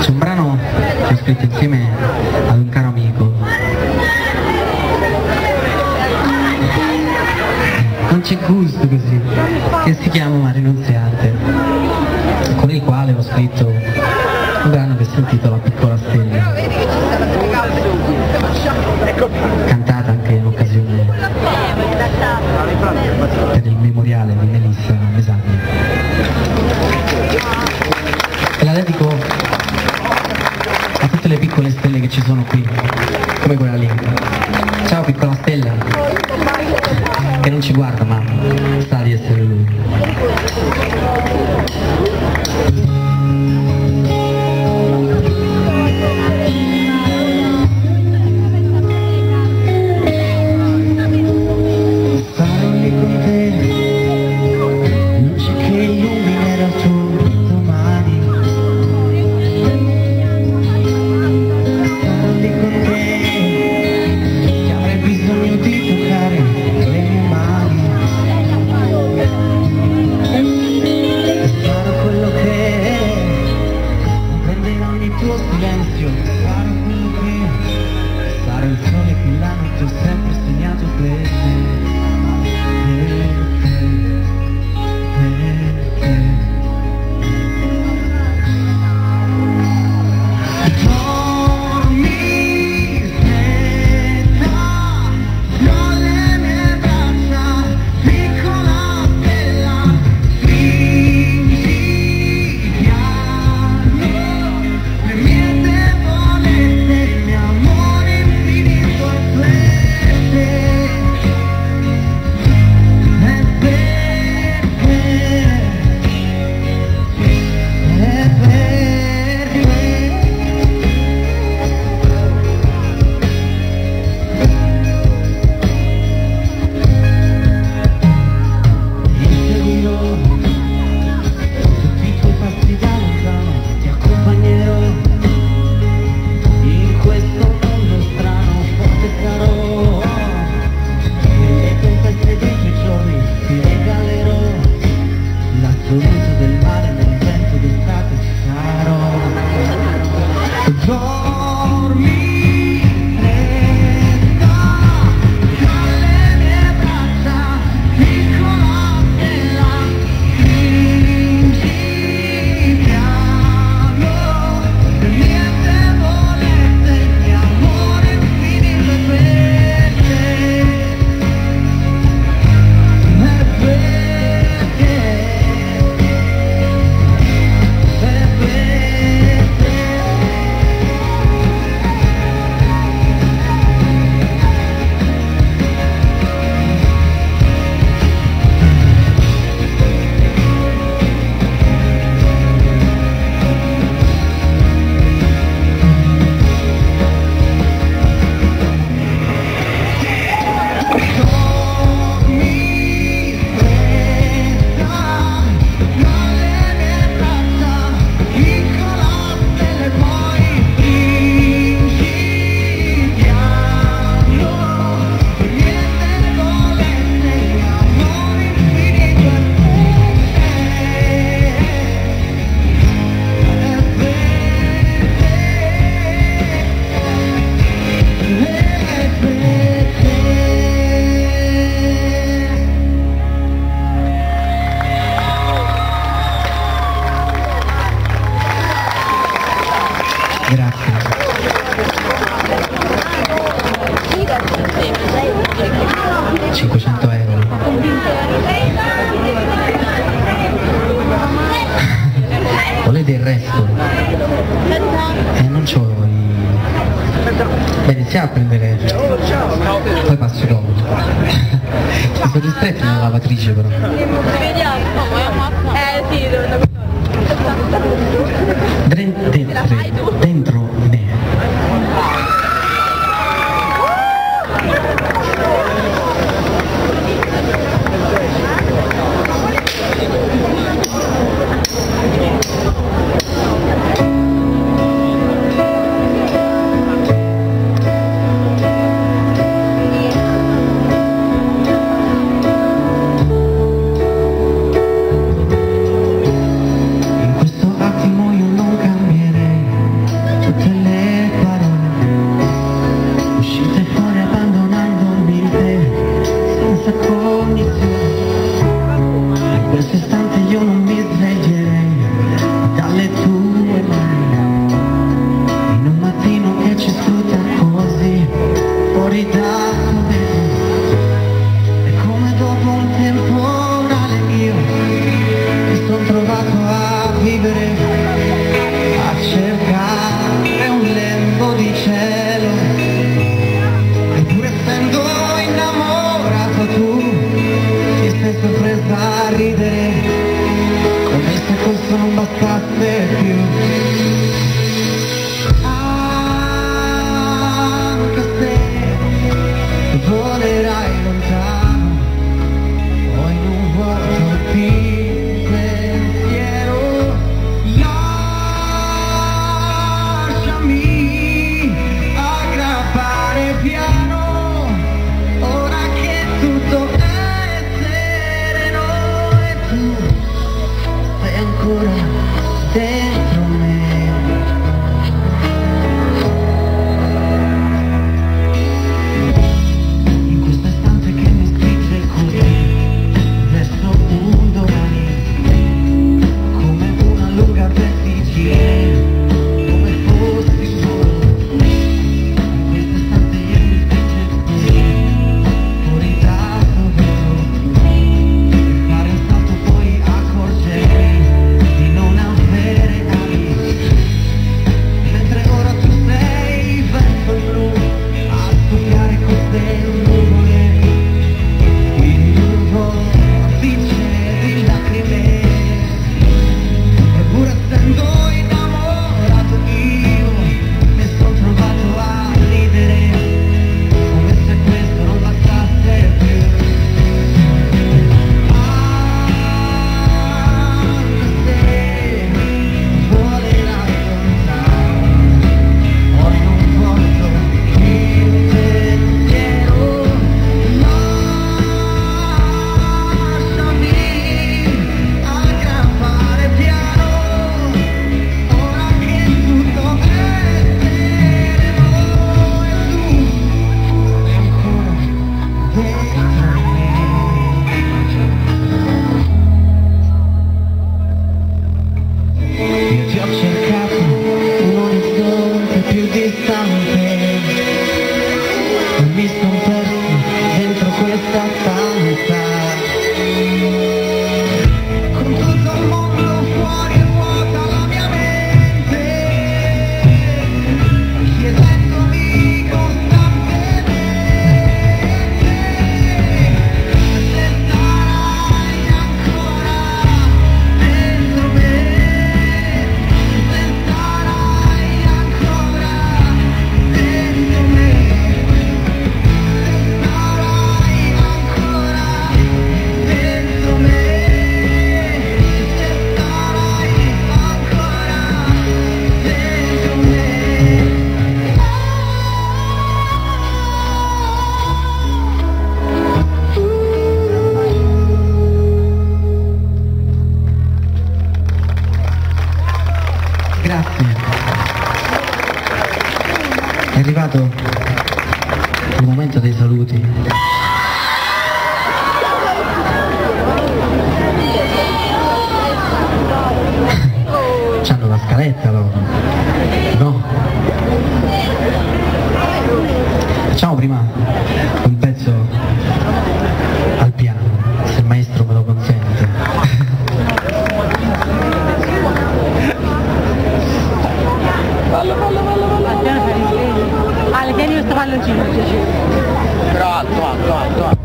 C'è un brano che ho scritto insieme ad un caro amico. Non c'è gusto così, che si chiama Mare Nunziante, con il quale ho scritto un brano che si intitola Piccola Stella, cantata anche in occasione per il memoriale di Melissa Mesagni. E la dedico a tutte le piccole stelle che ci sono qui, come quella lì. Ciao piccola stella, che non ci guarda ma sa di essere lui. Grazie. 500 euro. Volete il resto? Non c'ho i... Beh, iniziamo a prendere... Poi passo dopo. Mi sono ristretti nella lavatrice però. Dentro me. poi da è come dopo un temporale io mi sono trovato a vivere, a cercare un lembo di cielo, e pur essendo innamorato tu ti sei sorpresa a ridere, come se questo non bastasse più. Volerai lontano, poi non vuoto più pensiero, lasciami aggrappare piano, ora che tutto è sereno e tu sei ancora dentro me. Mi son perso dentro questa stanza, con tutto il mondo fuori e vuota la mia mente, chiedendomi costantemente se starai ancora dentro me, se starai ancora dentro me. Grazie. È arrivato il momento dei saluti. C'hanno la scaletta loro? No? Facciamo prima un pezzo al piano, se il maestro me lo consente. Ballo. Ale, tieni questo palloncino. Però alto.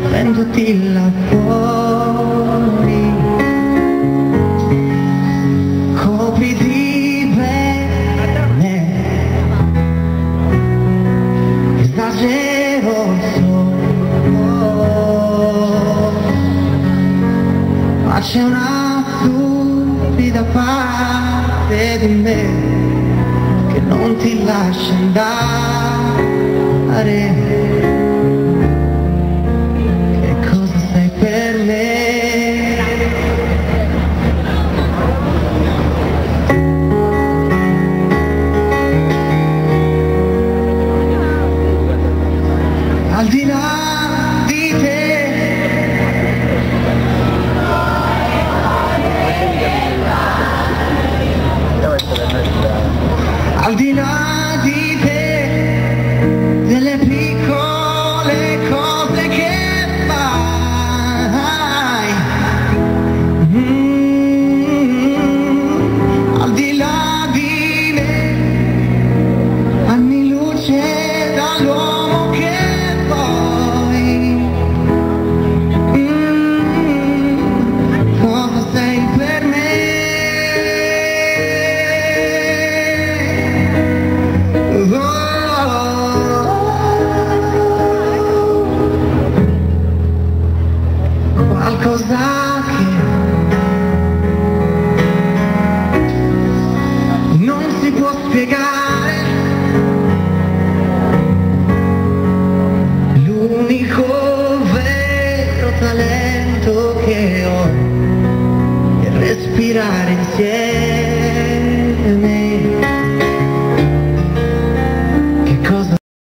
Prenditi là fuori, copri di bene di me che non ti lascia andare. Che cosa sei per me? Al di là di te, al di là di te, delle piccole cose che fai, al di là di me, anni luce dall'uomo che vuoi, cosa sei per me? Qualcosa che non si può spiegare, l'unico vero talento che ho è respirare insieme.